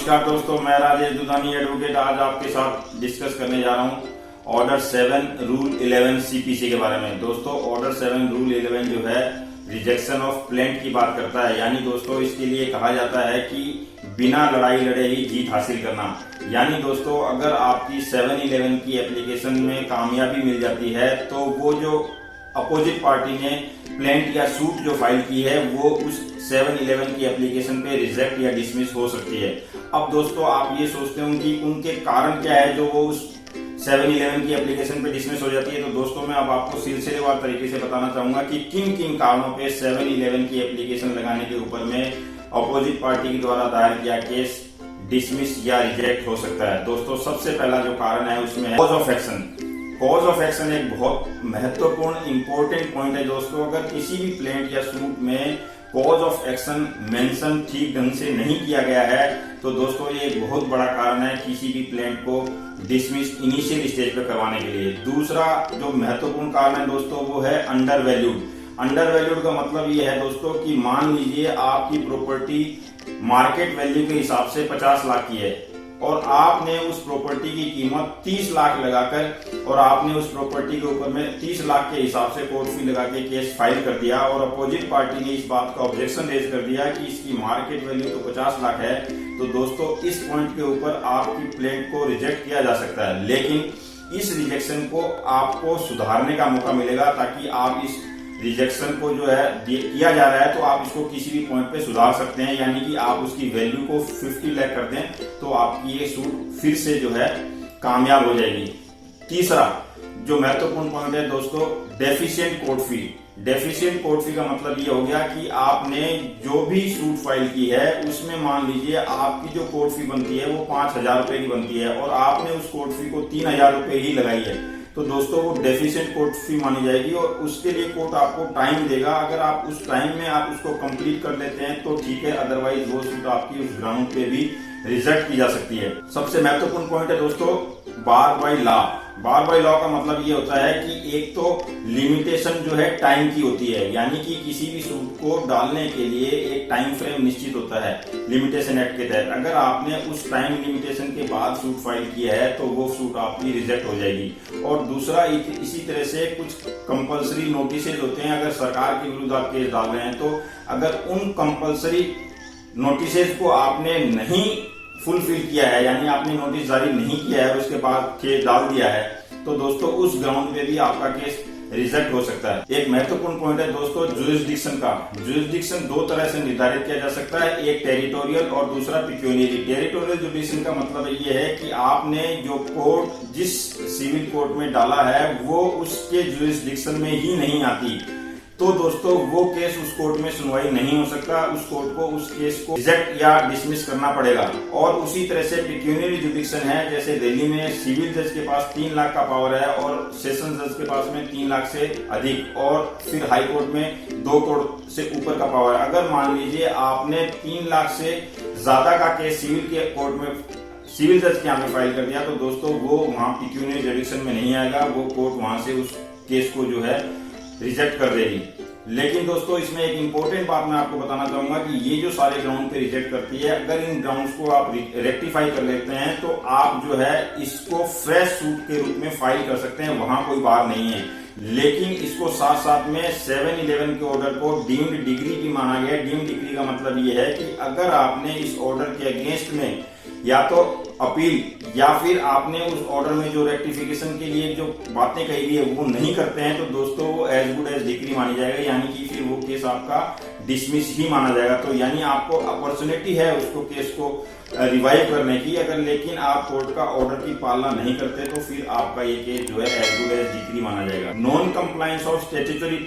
नमस्कार दोस्तों, मैं राजेश दुधानी एडवोकेट आज आपके साथ डिस्कस करने जा रहा हूं ऑर्डर 7 रूल 11 सीपीसी के बारे में। दोस्तों ऑर्डर 7 रूल 11 जो है रिजेक्शन ऑफ प्लेंट की बात करता है। यानी दोस्तों इसके लिए कहा जाता है कि बिना लड़ाई लड़े ही जीत हासिल करना। यानी दोस्तों अगर आपकी 7-11 की एप्लीकेशन में कामयाबी मिल जाती है तो वो जो अपोजिट पार्टी ने प्लेंट या सूट जो फाइल की है वो उस 7-11 की एप्लीकेशन पे रिजेक्ट या डिसमिस हो सकती है। अब दोस्तों आप ये सोचते हो कि उनके कारण क्या है जो वो उस 7-11 की एप्लीकेशन पे डिसमिस हो जाती है। तो दोस्तों मैं अब आपको सिलसिलेवार तरीके से बताना चाहूंगा कि किन किन कारणों पे 7-11 की एप्लीकेशन लगाने के ऊपर में अपोजिट पार्टी के द्वारा दायर किया केस डिसमिस या रिजेक्ट हो सकता है। दोस्तों सबसे पहला जो कारण है उसमें cause of action. Cause of action एक बहुत महत्वपूर्ण इंपॉर्टेंट पॉइंट है दोस्तों। अगर किसी भी प्लेंट या सूट में कॉज ऑफ एक्शन मेंशन ठीक ढंग से नहीं किया गया है तो दोस्तों ये एक बहुत बड़ा कारण है किसी भी प्लेंट को डिसमिस इनिशियल स्टेज पे करवाने के लिए। दूसरा जो महत्वपूर्ण कारण है दोस्तों वो है अंडर वैल्यूड। अंडर वैल्यूड का मतलब ये है दोस्तों कि मान लीजिए आपकी प्रॉपर्टी मार्केट वैल्यू के हिसाब से 50 लाख की है और आपने उस प्रॉपर्टी की कीमत 30 लाख लगाकर और आपने उस प्रॉपर्टी के ऊपर में 30 लाख के हिसाब से कोर्ट फी लगा के केस फाइल कर दिया और अपोजिट पार्टी ने इस बात का ऑब्जेक्शन रेज कर दिया कि इसकी मार्केट वैल्यू तो 50 लाख है। तो दोस्तों इस पॉइंट के ऊपर आपकी प्लेंट को रिजेक्ट किया जा सकता है, लेकिन इस रिजेक्शन को आपको सुधारने का मौका मिलेगा ताकि आप इस रिजेक्शन को जो है किया जा रहा है तो आप इसको किसी भी पॉइंट पे सुधार सकते हैं। यानी कि आप उसकी वैल्यू को 50 लाख कर दें तो आपकी ये सूट फिर से जो है कामयाब हो जाएगी। तीसरा जो महत्वपूर्ण पॉइंट है दोस्तों deficient court fee. Deficient court fee का मतलब ये हो गया कि आपने जो भी सूट फाइल की है उसमें मान लीजिए आपकी जो कोर्ट फी बनती है वो 5,000 रुपए की बनती है और आपने उस कोर्ट फी को 3,000 रुपए ही लगाई है तो दोस्तों वो डेफिशिएंट कोर्ट फी मानी जाएगी और उसके लिए कोर्ट आपको टाइम देगा। अगर आप उस टाइम में आप उसको कंप्लीट कर लेते हैं तो ठीक है, अदरवाइज वो सूट आपकी उस ग्राउंड पे भी रिजेक्ट की जा सकती है। सबसे महत्वपूर्ण पॉइंट है दोस्तों bar by law. Bar by law का मतलब ये होता है कि एक तो लिमिटेशन जो है टाइम की होती है, यानी कि किसी भी सूट को डालने के लिए एक टाइम फ्रेम निश्चित होता है लिमिटेशन एक्ट के तहत। अगर आपने उस टाइम लिमिटेशन के बाद सूट फाइल किया है तो वो सूट आपकी रिजेक्ट हो जाएगी। और दूसरा इसी तरह से कुछ कंपलसरी नोटिसेज होते हैं। अगर सरकार के विरुद्ध आप केस डाल रहे हैं तो अगर उन कंपलसरी नोटिसेज को आपने नहीं फुलफिल किया है, यानी आपने नोटिस जारी नहीं किया है और उसके बाद केस डाल दिया है तो दोस्तों उस ग्राउंड पे भी आपका केस रिजेक्ट हो सकता है। एक महत्वपूर्ण पॉइंट है दोस्तों जुरिस्डिक्शन का। जुरिस्डिक्शन दो तरह से निर्धारित किया जा सकता है, एक टेरिटोरियल और दूसरा पिक्यूनियरी। टेरिटोरियल जुरिस्डिक्शन का मतलब ये है कि आपने जो कोर्ट जिस सिविल कोर्ट में डाला है वो उसके जुरिस्डिक्शन में ही नहीं आती तो दोस्तों वो केस उस कोर्ट में सुनवाई नहीं हो सकता। उस कोर्ट को उस केस को रिजेक्ट या डिसमिस करना पड़ेगा। और उसी तरह से पिक्यूनियरी जुरिस्डिक्शन है, जैसे दिल्ली में सिविल जज के पास 3 लाख का पावर है और सेशन जज के पास में 3 लाख से अधिक और फिर हाई कोर्ट में 2 करोड़ से ऊपर का पावर है। अगर मान लीजिए आपने 3 लाख से ज्यादा का केस सिविल के कोर्ट में सिविल जज के यहाँ पे फाइल कर दिया तो दोस्तों वो वहां पिक्यूनियरी जुरिस्डिक्शन में नहीं आएगा, वो कोर्ट वहां से उस केस को जो है रिजेक्ट कर देगी। लेकिन दोस्तों इसमें एक इंपॉर्टेंट बात मैं आपको बताना चाहूंगा कि ये जो सारे ग्राउंड पे रिजेक्ट करती है, अगर इन ग्राउंड्स को आप रेक्टिफाई कर लेते हैं तो आप जो है इसको फ्रेश सूट के रूप में फाइल कर सकते हैं, वहां कोई बात नहीं है। लेकिन इसको साथ साथ में 7-11 के ऑर्डर को डीम्ड डिग्री भी माना गया। डीम्ड डिग्री का मतलब ये है कि अगर आपने इस ऑर्डर के अगेंस्ट में या तो अपील या फिर आपने उस ऑर्डर में जो रेक्टिफिकेशन के लिए जो बातें कही गई है वो नहीं करते हैं तो दोस्तों वो एज गुड एज डिग्री मानी जाएगा, यानी कि फिर वो केस आपका डिसमिस ही माना जाएगा। तो यानी आपको अपॉर्चुनिटी है उसको केस को रिवाइव करने की, अगर लेकिन आप कोर्ट का ऑर्डर की पालना नहीं करते तो फिर आपका ये केस जो है एज गुड एज डिग्री माना जाएगा। Non compliance of statutory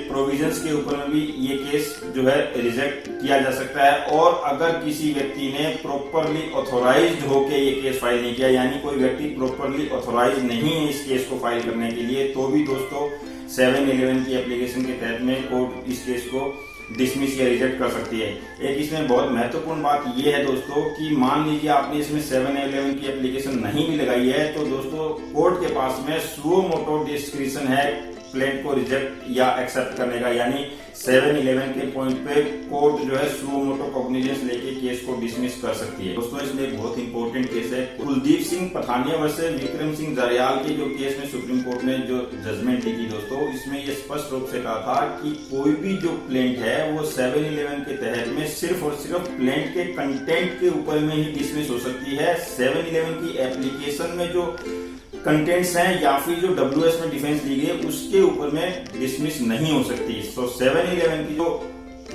provisions के ऊपर में भी ये केस जो है रिजेक्ट किया जा सकता है। और अगर किसी व्यक्ति ने प्रॉपरली ऑथोराइज्ड होकर ये केस फाइल नहीं किया, यानी कोई व्यक्ति प्रॉपरली ऑथोराइज नहीं है इस केस को फाइल करने के लिए, तो भी दोस्तों 7-11 की एप्लीकेशन के तहत में कोर्ट इस केस को डिसमिस या रिजेक्ट कर सकती है। एक इसमें बहुत महत्वपूर्ण बात यह है दोस्तों कि मान लीजिए आपने इसमें 7-11 की एप्लीकेशन नहीं भी लगाई है तो दोस्तों कोर्ट के पास में सुओ मोटो डिस्क्रिशन है प्लेंट को रिजेक्ट या एक्सेप्ट करने का, यानी 7-11 के पॉइंट पे कोर्ट जो है सुओ मोटो कॉग्निजेंस लेके केस को डिसमिस कर सकती है। दोस्तों इसमें एक बहुत इंपॉर्टेंट केस है कुलदीप सिंह पठानिया वर्सेस विक्रम सिंह जरयाल के जो केस में सुप्रीम कोर्ट ने जो जजमेंट दी थी दोस्तों, इसमें ये स्पष्ट रूप से कहा था कि कोई भी जो प्लेंट है वो 7-11 के तहत में सिर्फ और सिर्फ प्लेंट के कंटेंट के ऊपर में ही डिसमिस हो सकती है। 7-11 की एप्लीकेशन में जो कंटेंट्स हैं या फिर जो WS में डिफेंस दी गई उसके ऊपर में डिसमिस नहीं हो सकती। तो 7-11 की जो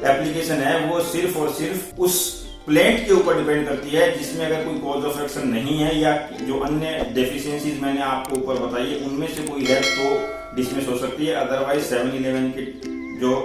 एप्लीकेशन है वो सिर्फ और सिर्फ उस प्लेंट के ऊपर डिपेंड करती है जिसमें अगर कोई कॉज ऑफ एक्शन नहीं है या जो अन्य डेफिशिएंसीज मैंने आपको ऊपर बताई है उनमें से कोई है तो डिसमिस हो सकती है। अदरवाइज 7-11 के जो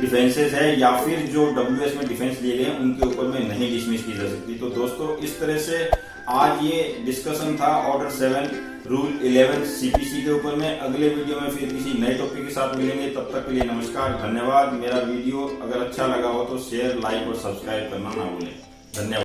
डिफेंसेस है या फिर जो WS में डिफेंस दिए गए उनके ऊपर में नहीं डिसमिस की जा सकती। तो दोस्तों इस तरह से आज ये डिस्कशन था ऑर्डर 7 रूल 11 CPC के ऊपर में। अगले वीडियो में फिर किसी नए टॉपिक के साथ मिलेंगे, तब तक के लिए नमस्कार, धन्यवाद। मेरा वीडियो अगर अच्छा लगा हो तो शेयर, लाइक और सब्सक्राइब करना ना भूलें। धन्यवाद।